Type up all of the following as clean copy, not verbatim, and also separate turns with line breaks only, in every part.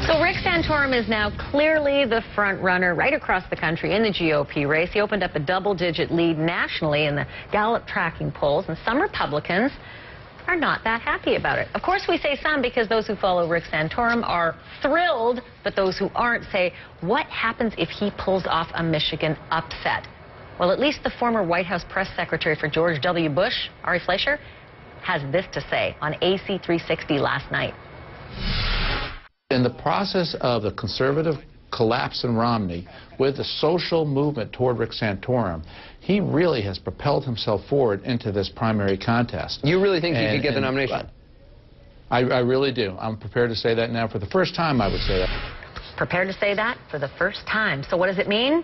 So Rick Santorum is now clearly the front runner right across the country in the GOP race. He opened up a double-digit lead nationally in the Gallup tracking polls, and some Republicans are not that happy about it. Of course, we say some because those who follow Rick Santorum are thrilled, but those who aren't say, what happens if he pulls off a Michigan upset? Well, at least the former White House press secretary for George W. Bush, Ari Fleischer, has this to say on AC 360 last night.
In the process of the conservative collapse in Romney, with the social movement toward Rick Santorum, he really has propelled himself forward into this primary contest.
You really think he could get the nomination?
I really do. I'm prepared to say that now. For the first time, I would say that.
Prepared to say that for the first time. So what does it mean?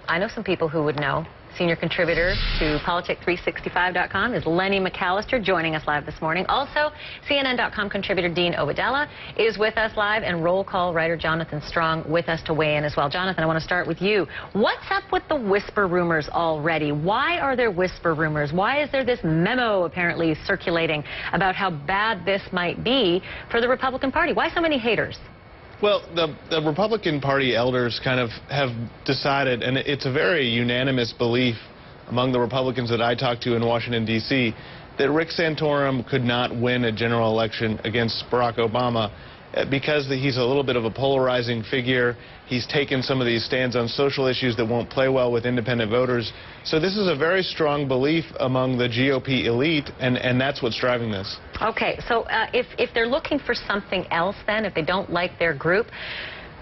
I know some people who would know. Senior contributor to Politic365.com is Lenny McAllister, joining us live this morning. Also, CNN.com contributor Dean Obeidallah is with us live, and roll call writer Jonathan Strong with us to weigh in as well. Jonathan, I want to start with you. What's up with the whisper rumors already? Why are there whisper rumors? Why is there this memo apparently circulating about how bad this might be for the Republican Party? Why so many haters?
Well, the Republican Party elders kind of have decided, and it's a very unanimous belief among the Republicans that I talk to in Washington, D.C., that Rick Santorum could not win a general election against Barack Obama because he's a little bit of a polarizing figure. He's taken some of these stands on social issues that won't play well with independent voters. So this is a very strong belief among the GOP elite, and that's what's driving this.
Okay, so if they're looking for something else then, if they don't like their group,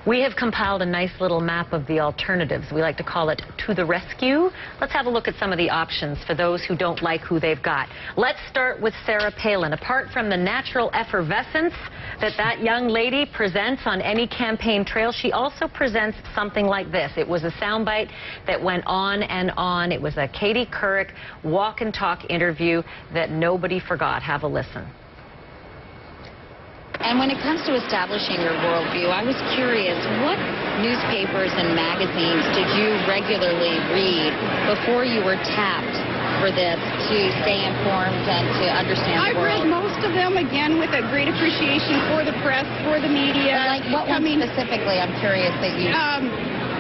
we have compiled a nice little map of the alternatives. We like to call it To the Rescue. Let's have a look at some of the options for those who don't like who they've got. Let's start with Sarah Palin. Apart from the natural effervescence that young lady presents on any campaign trail, she also presents something like this. It was a soundbite that went on and on. It was a Katie Couric walk and talk interview that nobody forgot. Have a listen.
And when it comes to establishing your worldview, I was curious, what newspapers and magazines did you regularly read before you were tapped for this to stay informed and to understand the world?
I've read most of them, again, with a great appreciation for the press, for the media.
Well, like what one specifically, I'm curious that you...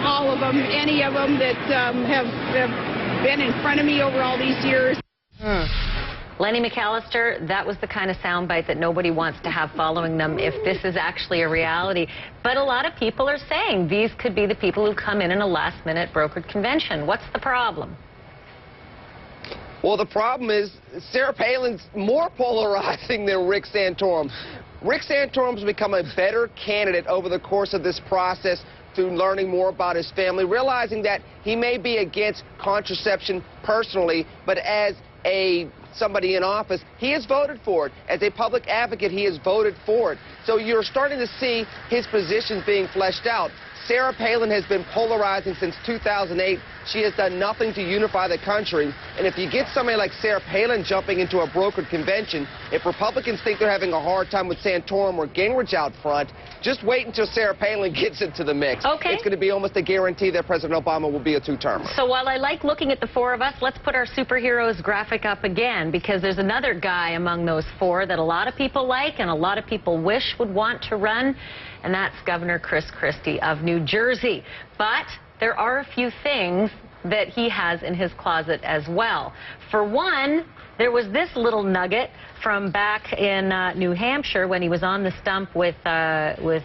all of them, any of them that have been in front of me over all these years.
Lenny McAllister, that was the kind of soundbite that nobody wants to have following them if this is actually a reality. But a lot of people are saying these could be the people who come in a last-minute brokered convention. What's the problem?
Well, the problem is Sarah Palin's more polarizing than Rick Santorum. Rick Santorum's become a better candidate over the course of this process through learning more about his family, realizing that he may be against contraception personally, but as somebody in office, he has voted for it. As a public advocate, he has voted for it. So you're starting to see his positions being fleshed out. Sarah Palin has been polarizing since 2008. She has done nothing to unify the country. And if you get somebody like Sarah Palin jumping into a brokered convention, if Republicans think they're having a hard time with Santorum or Gingrich out front, just wait until Sarah Palin gets into the mix.
Okay.
It's going to be almost a guarantee that President Obama will be a two-termer.
So while I like looking at the four of us, let's put our superheroes graphic up again, because there's another guy among those four that a lot of people like and a lot of people wish would want to run, and that's Governor Chris Christie of New Jersey. But there are a few things that he has in his closet as well. For one, there was this little nugget from back in New Hampshire when he was on the stump with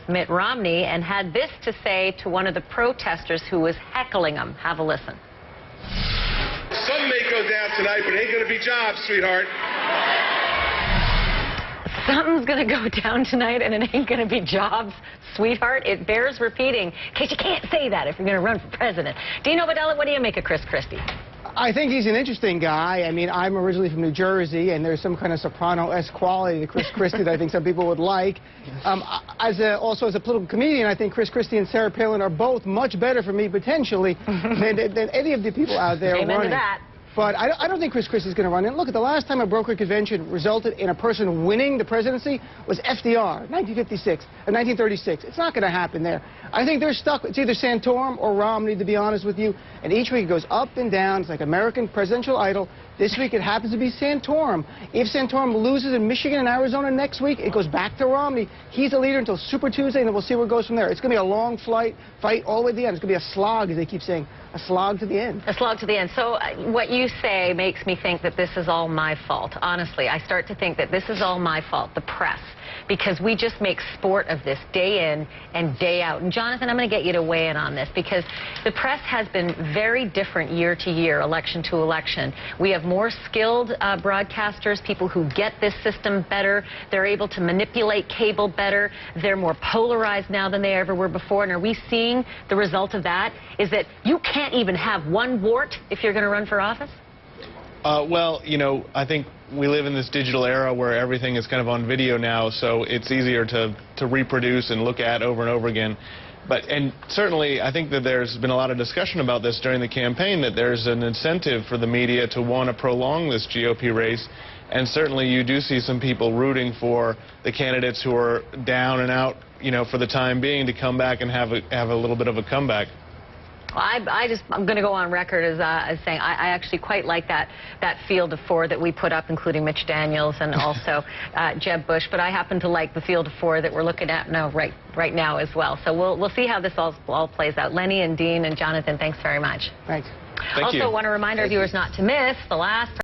Mitt Romney and had this to say to one of the protesters who was heckling him. Have a listen.
Sun may go down tonight, but it ain't going to be jobs, sweetheart.
Something's going to go down tonight and it ain't going to be jobs, sweetheart. It bears repeating in case you can't say that if you're going to run for president. Dean Obeidallah, what do you make of Chris Christie?
I think he's an interesting guy. I mean, I'm originally from New Jersey, and there's some kind of soprano-esque quality to Chris Christie that I think some people would like. Also, as a political comedian, I think Chris Christie and Sarah Palin are both much better for me, potentially, than any of the people out there
Amen
running.
to that.
But I don't think Chris Christie is going to run. And look, at the last time a brokered convention resulted in a person winning the presidency was FDR, 1956, 1936. It's not going to happen there. I think they're stuck. It's either Santorum or Romney, to be honest with you. And each week it goes up and down. It's like American Presidential Idol. This week it happens to be Santorum. If Santorum loses in Michigan and Arizona next week, it goes back to Romney. He's the leader until Super Tuesday, and then we'll see where it goes from there. It's going to be a long fight all the way to the end. It's going to be a slog, as they keep saying, a slog to the end.
A slog to the end. So what you say makes me think that this is all my fault. Honestly, I start to think that this is all my fault, the press, because we just make sport of this day in and day out. And Jonathan, I'm going to get you to weigh in on this, because the press has been very different year to year, election to election. We have more skilled broadcasters, people who get this system better. They're able to manipulate cable better. They're more polarized now than they ever were before. And are we seeing the result of that? Is that you can't even have one wart if you're going to run for office?
Well, you know, I think we live in this digital era where everything is kind of on video now, so it's easier to reproduce and look at over and over again. And certainly, I think that there's been a lot of discussion about this during the campaign, that there's an incentive for the media to want to prolong this GOP race. And certainly, you do see some people rooting for the candidates who are down and out, you know, for the time being, to come back and have a little bit of a comeback.
I'm going to go on record as saying I actually quite like that field of four that we put up, including Mitch Daniels and also Jeb Bush. But I happen to like the field of four that we're looking at right now as well. So we'll see how this all plays out. Lenny and Dean and Jonathan, thanks very much.
Thanks.
Thank you.
Also, want to remind our viewers not to miss the last